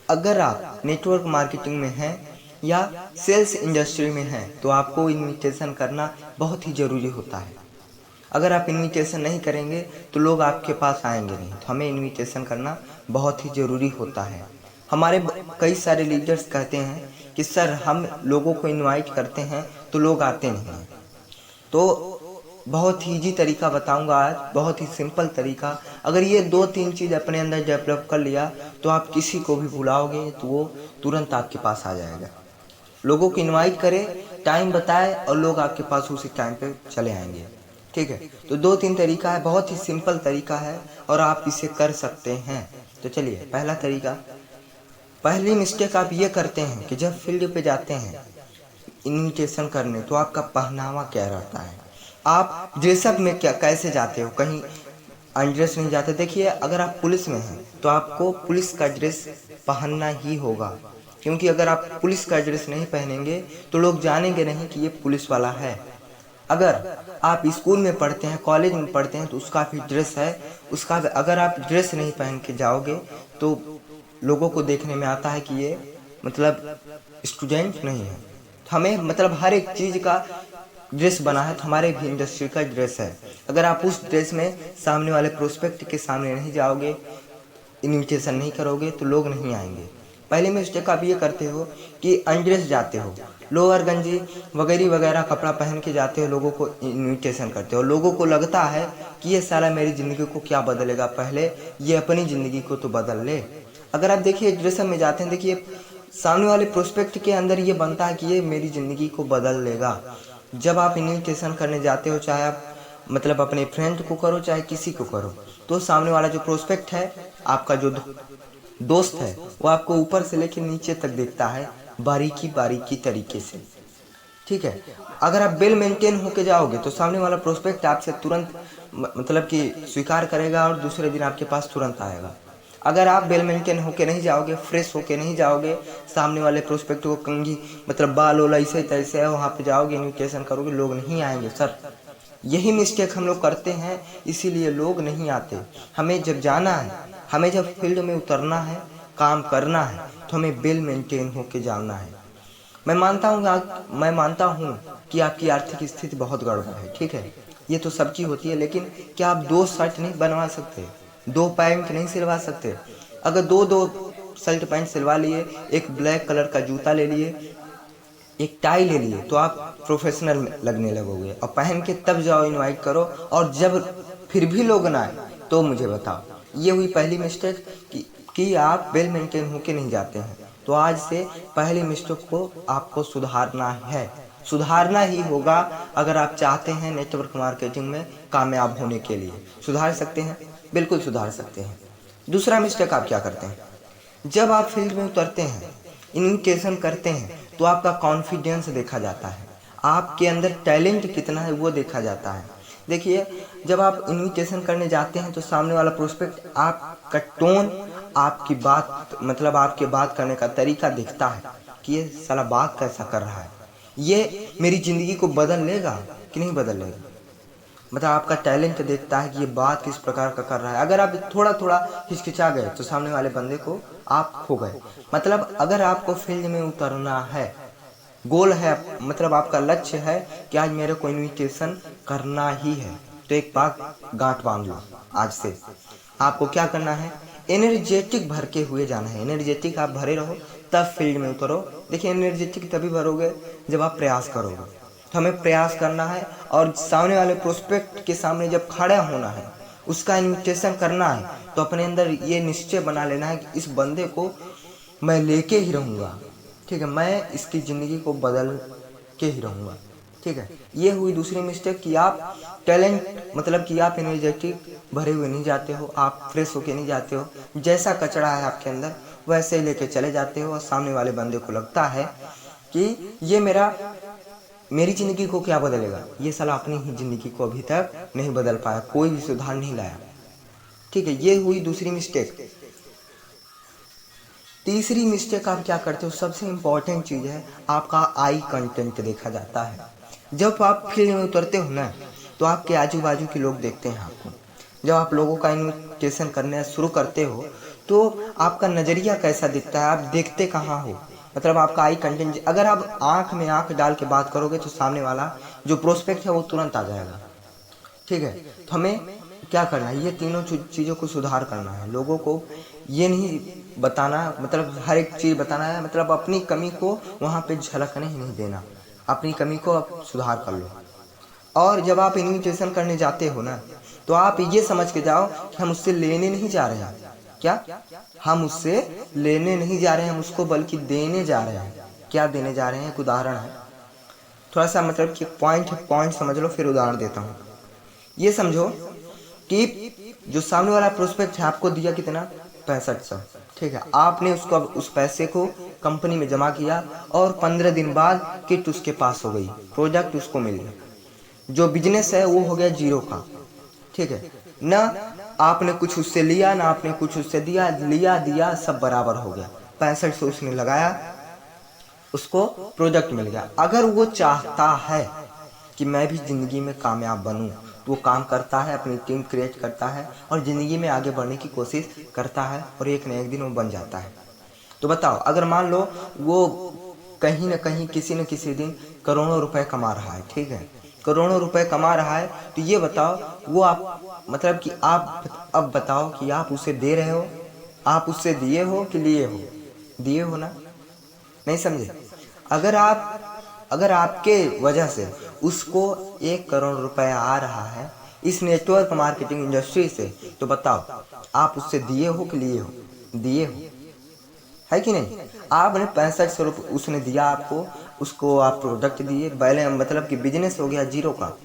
अगर आप network marketing में हैं या सेल्स इंडस्ट्री में हैं तो आपको इन्विटेशन करना बहुत ही ज़रूरी होता है। अगर आप इन्विटेशन नहीं करेंगे तो लोग आपके पास आएंगे नहीं, तो हमें इन्विटेशन करना बहुत ही ज़रूरी होता है। हमारे कई सारे लीडर्स कहते हैं कि सर हम लोगों को इनवाइट करते हैं तो लोग आते नहीं हैं। तो बहुत ही ईजी तरीका बताऊंगा आज, बहुत ही सिंपल तरीका। अगर ये 2-3 चीज़ अपने अंदर डेवलप कर लिया तो आप किसी को भी बुलाओगे तो वो तुरंत आपके पास आ जाएगा। लोगों को इनवाइट करें, टाइम बताए और लोग आपके पास उसी टाइम पे चले आएंगे। ठीक है, तो 2-3 तरीका है, बहुत ही सिंपल तरीका है और आप इसे कर सकते हैं। तो चलिए, पहला तरीका, पहली मिस्टेक आप ये करते हैं कि जब फील्ड पे जाते हैं इन्विटेशन करने तो आपका पहनावा क्या रहता है, आप ड्रेसअप में क्या कैसे जाते हो, कहीं अनड्रेस नहीं जाते। देखिए, अगर आप पुलिस में हैं तो आपको पुलिस का ड्रेस पहनना ही होगा, क्योंकि अगर आप पुलिस का ड्रेस नहीं पहनेंगे तो लोग जानेंगे नहीं कि ये पुलिस वाला है। अगर आप स्कूल में पढ़ते हैं, कॉलेज में पढ़ते हैं तो उसका भी ड्रेस है, उसका अगर आप ड्रेस नहीं पहन के जाओगे तो लोगों को देखने में आता है कि ये मतलब स्टूडेंट नहीं है। तो हमें मतलब हर एक चीज़ का ड्रेस बना है, तो हमारे भी इंडस्ट्री का ड्रेस है। अगर आप उस ड्रेस में सामने वाले प्रोस्पेक्ट के सामने नहीं जाओगे, इन्विटेशन नहीं करोगे तो लोग नहीं आएंगे। पहले मिस्टेक आप ये करते हो कि अनड्रेस जाते हो, लोअर गंजी वगैरह वगैरह कपड़ा पहन के जाते हो, लोगों को इन्विटेशन करते हो। लोगों को लगता है कि ये साला मेरी ज़िंदगी को क्या बदलेगा, पहले ये अपनी ज़िंदगी को तो बदल ले। अगर आप देखिए ड्रेसअप में जाते हैं, देखिए सामने वाले प्रोस्पेक्ट के अंदर ये बनता है कि ये मेरी ज़िंदगी को बदल लेगा। जब आप इन्विटेशन करने जाते हो, चाहे आप मतलब अपने फ्रेंड को करो चाहे किसी को करो, तो सामने वाला जो प्रोस्पेक्ट है, आपका जो दोस्त है, वो आपको ऊपर से लेकर नीचे तक देखता है, बारीकी बारीकी तरीके से। ठीक है, अगर आप वेल मेंटेन होके जाओगे तो सामने वाला प्रोस्पेक्ट आपसे तुरंत मतलब कि स्वीकार करेगा और दूसरे दिन आपके पास तुरंत आएगा। अगर आप वेल मेंटेन होके नहीं जाओगे, फ्रेश होके नहीं जाओगे, सामने वाले प्रोस्पेक्ट को कंघी मतलब बाल ओला ऐसे तैसे है वहाँ पे जाओगे, इन्विटेशन करोगे, लोग नहीं आएंगे। सर यही मिस्टेक हम लोग करते हैं, इसीलिए लोग नहीं आते। हमें जब जाना है, हमें जब फील्ड में उतरना है, काम करना है, तो हमें वेल मेंटेन होके जाना है। मैं मानता हूँ कि आपकी आर्थिक स्थिति बहुत गड़बड़ है, ठीक है, ये तो सबकी होती है, लेकिन क्या आप 2 शर्ट नहीं बनवा सकते, 2 पैंट नहीं सिलवा सकते? अगर दो शर्ट पैंट सिलवा लिए, एक ब्लैक कलर का जूता ले लिए, एक टाई ले लिए, तो आप प्रोफेशनल लगने लगोगे। और पहन के तब जाओ, इनवाइट करो, और जब फिर भी लोग ना आए तो मुझे बताओ। ये हुई पहली मिस्टेक कि आप वेल मेंटेन होके नहीं जाते हैं। तो आज से पहली मिस्टेक को आपको सुधारना है, सुधारना ही होगा। अगर आप चाहते हैं नेटवर्क मार्केटिंग में कामयाब होने के लिए, सुधार सकते हैं, बिल्कुल सुधार सकते हैं। दूसरा मिस्टेक आप क्या करते हैं, जब आप फील्ड में उतरते हैं, इन्विटेशन करते हैं, तो आपका कॉन्फिडेंस देखा जाता है, आपके अंदर टैलेंट कितना है वो देखा जाता है। देखिए, जब आप इन्विटेशन करने जाते हैं तो सामने वाला प्रोस्पेक्ट आपका टोन, आपकी बात मतलब आपके बात करने का तरीका देखता है कि ये साला बात कैसा कर रहा है, ये मेरी ज़िंदगी को बदल लेगा कि नहीं बदल लेगा। मतलब आपका टैलेंट देखता है कि ये बात किस प्रकार का कर रहा है। अगर आप थोड़ा थोड़ा हिचकिचा गए तो सामने वाले बंदे को आप खो गए। मतलब अगर आपको फील्ड में उतरना है, गोल है, मतलब आपका लक्ष्य है कि आज मेरे को इन्विटेशन करना ही है, तो एक बात गांठ बांध लो, आज से आपको क्या करना है, एनर्जेटिक भर के हुए जाना है। एनर्जेटिक आप भरे रहो तब फील्ड में उतरो। देखिए, एनर्जेटिक तभी भरोगे जब आप प्रयास करोगे, तो हमें प्रयास करना है और सामने वाले प्रोस्पेक्ट के सामने जब खड़ा होना है, उसका इन्विटेशन करना है, तो अपने अंदर ये निश्चय बना लेना है कि इस बंदे को मैं लेके ही रहूँगा। ठीक है, मैं इसकी ज़िंदगी को बदल के ही रहूँगा। ठीक है, ये हुई दूसरी मिस्टेक कि आप टैलेंट मतलब कि आप एनर्जेटिक भरे हुए नहीं जाते हो, आप फ्रेश होके नहीं जाते हो, जैसा कचरा है आपके अंदर वैसे ही लेके चले जाते हो, और सामने वाले बंदे को लगता है कि ये मेरी ज़िंदगी को क्या बदलेगा, ये साला अपनी ही ज़िंदगी को अभी तक नहीं बदल पाया, कोई भी सुधार नहीं लाया। ठीक है, ये हुई दूसरी मिस्टेक। तीसरी मिस्टेक आप क्या करते हो, सबसे इम्पॉर्टेंट चीज़ है, आपका आई कंटेंट देखा जाता है। जब आप फील्ड में उतरते हो ना, तो आपके आजू बाजू के लोग देखते हैं आपको। जब आप लोगों का इन्विटेशन करना शुरू करते हो तो आपका नज़रिया कैसा दिखता है, आप देखते कहाँ हो, मतलब आपका आई कंटेंट। अगर आप आंख में आंख डाल के बात करोगे तो सामने वाला जो प्रोस्पेक्ट है वो तुरंत आ जाएगा। ठीक है, तो हमें क्या करना है, ये तीनों चीज़ों को सुधार करना है। लोगों को ये नहीं बताना, मतलब हर एक चीज़ बताना है, मतलब अपनी कमी को वहाँ पे झलकने ही नहीं देना, अपनी कमी को आप सुधार कर लो। और जब आप इन्विटेशन करने जाते हो ना, तो आप ये समझ के जाओ कि हम उससे लेने नहीं जा रहे हैं। क्या हम उससे लेने नहीं जा रहे हैं, हम उसको बल्कि देने जा रहे हैं। क्या देने जा रहे हैं, एक उदाहरण है, थोड़ा सा मतलब कि पॉइंट समझ लो, फिर उदाहरण देता हूँ। ये समझो कि जो सामने वाला प्रोस्पेक्ट है आपको दिया कितना, 6500। ठीक है, आपने उसको उस पैसे को कंपनी में जमा किया और 15 दिन बाद किट उसके पास हो गई, प्रोडक्ट उसको मिल गया, जो बिजनेस है वो हो गया जीरो का। ठीक है ना, आपने कुछ उससे लिया ना आपने कुछ उससे दिया, लिया दिया सब बराबर हो गया, 6500 उसने लगाया, उसको प्रोडक्ट मिल गया। अगर वो चाहता है कि मैं भी ज़िंदगी में कामयाब बनूं, तो वो काम करता है, अपनी टीम क्रिएट करता है और ज़िंदगी में आगे बढ़ने की कोशिश करता है और एक न एक दिन वो बन जाता है। तो बताओ, अगर मान लो वो कहीं ना कहीं किसी न किसी दिन करोड़ों रुपए कमा रहा है, ठीक है, करोड़ों रुपए कमा रहा है, तो ये बताओ वो आप मतलब कि आप अब बताओ कि आप उसे दे रहे हो, आप उससे दिए हो कि लिए हो, दिए हो ना, नहीं समझे। अगर आपके वजह से उसको 1 करोड़ रुपए आ रहा है इस नेटवर्क मार्केटिंग इंडस्ट्री से, तो बताओ आप उससे दिए हो कि लिए हो, दिए हो, है कि नहीं। आपने 6500 रुपये उसने दिया आपको, उसको आप प्रोडक्ट दिए, पहले मतलब कि बिजनेस हो गया जीरो का।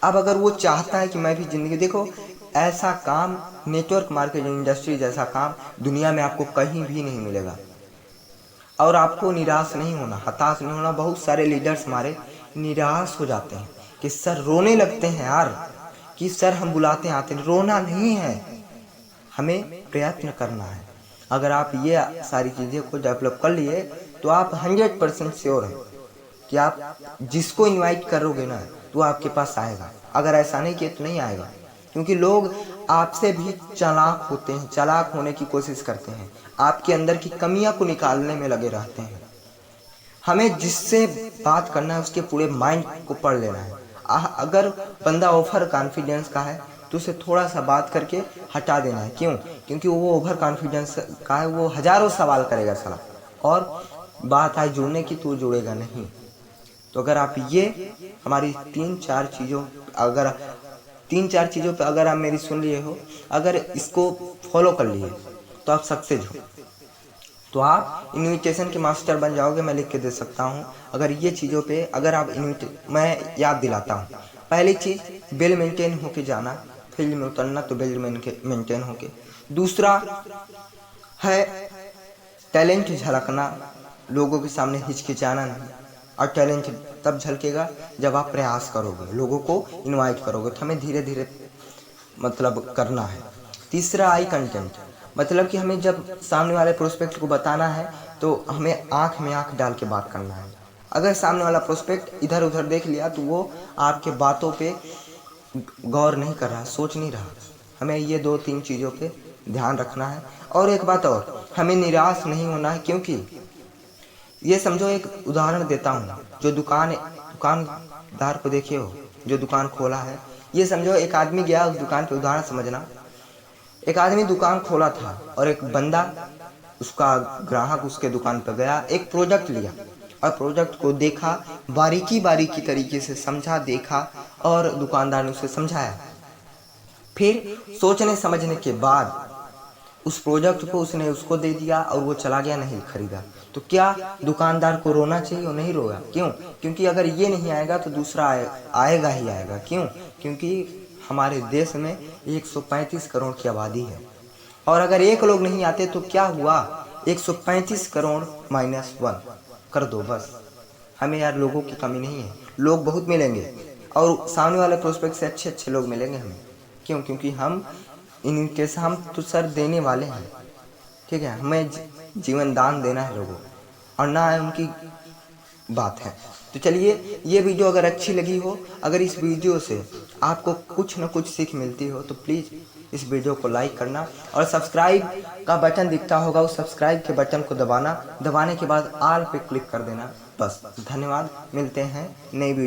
अब अगर वो चाहता है कि मैं भी ज़िंदगी, देखो ऐसा काम, नेटवर्क मार्केटिंग इंडस्ट्री जैसा काम दुनिया में आपको कहीं भी नहीं मिलेगा। और आपको निराश नहीं होना, हताश नहीं होना। बहुत सारे लीडर्स हमारे निराश हो जाते हैं कि सर, रोने लगते हैं यार, कि सर हम बुलाते हैं आते नहीं, रोना नहीं है, हमें प्रयत्न करना है। अगर आप ये सारी चीज़ें को डेवलप कर लिए तो आप 100% श्योर हैं कि आप जिसको इनवाइट करोगे ना तो आपके पास आएगा। अगर ऐसा नहीं किए तो नहीं आएगा, क्योंकि लोग आपसे भी चालाक होते हैं, चालाक होने की कोशिश करते हैं, आपके अंदर की कमियां को निकालने में लगे रहते हैं। हमें जिससे बात करना है उसके पूरे माइंड को पढ़ लेना है। अगर बंदा ओवर कॉन्फिडेंस का है तो उसे थोड़ा सा बात करके हटा देना है। क्यों? क्योंकि वो ओवर कॉन्फिडेंस का है, वो हजारों सवाल करेगा साला, और बात आए जुड़ने की तो जुड़ेगा नहीं। तो अगर आप ये हमारी 3-4 चीज़ों पे अगर आप मेरी सुन लिए हो, अगर इसको फॉलो कर लिए तो आप सक्सेस हो, तो आप इन्विटेशन के मास्टर बन जाओगे। मैं लिख के दे सकता हूँ। अगर ये चीज़ों पे अगर आप मैं याद दिलाता हूँ। पहली चीज़, बिल मेंटेन होके जाना, फील्ड में उतरना तो बिल मेंटेन होके। दूसरा है टैलेंट झलकना, लोगों के सामने हिचकिचाना नहीं। और टैलेंट तब झलकेगा जब आप प्रयास करोगे, लोगों को इनवाइट करोगे, तो हमें धीरे धीरे मतलब करना है। तीसरा, आई कंटेंट, मतलब कि हमें जब सामने वाले प्रोस्पेक्ट को बताना है तो हमें आंख में आंख डाल के बात करना है। अगर सामने वाला प्रोस्पेक्ट इधर उधर देख लिया तो वो आपके बातों पे गौर नहीं कर रहा, सोच नहीं रहा। हमें ये 2-3 चीज़ों पे ध्यान रखना है। और एक बात और, हमें निराश नहीं होना है, क्योंकि ये समझो, एक उदाहरण देता हूँ, जो दुकानदार को देखे हो, जो दुकान खोला है, ये समझो एक आदमी गया उस दुकान पे, उदाहरण समझना, एक आदमी दुकान खोला था और एक बंदा, उसका ग्राहक उसके दुकान पर गया, एक प्रोडक्ट लिया और प्रोडक्ट को देखा, बारीकी बारीकी तरीके से समझा, देखा, और दुकानदार ने उसे समझाया। फिर सोचने समझने के बाद उस प्रोडक्ट को उसने उसको दे दिया और वो चला गया, नहीं खरीदा। तो क्या दुकानदार को रोना चाहिए? और नहीं रोया। क्यों? क्योंकि अगर ये नहीं आएगा तो दूसरा आएगा ही आएगा। क्यों? क्योंकि हमारे देश में 135 करोड़ की आबादी है, और अगर एक लोग नहीं आते तो क्या हुआ, 135 करोड़ -1 कर दो बस। हमें यार लोगों की कमी नहीं है, लोग बहुत मिलेंगे और सामने वाले प्रोस्पेक्ट से अच्छे अच्छे लोग मिलेंगे हमें। क्यों? क्योंकि हम हम तो सर देने वाले हैं, ठीक है, हमें जीवन दान देना है लोगों, और ना है उनकी बात है। तो चलिए, ये वीडियो अगर अच्छी लगी हो, अगर इस वीडियो से आपको कुछ न कुछ सीख मिलती हो, तो प्लीज़ इस वीडियो को लाइक करना और सब्सक्राइब का बटन दिखता होगा, उस सब्सक्राइब के बटन को दबाने के बाद ऑल पे क्लिक कर देना। बस, धन्यवाद। मिलते हैं नई वीडियो।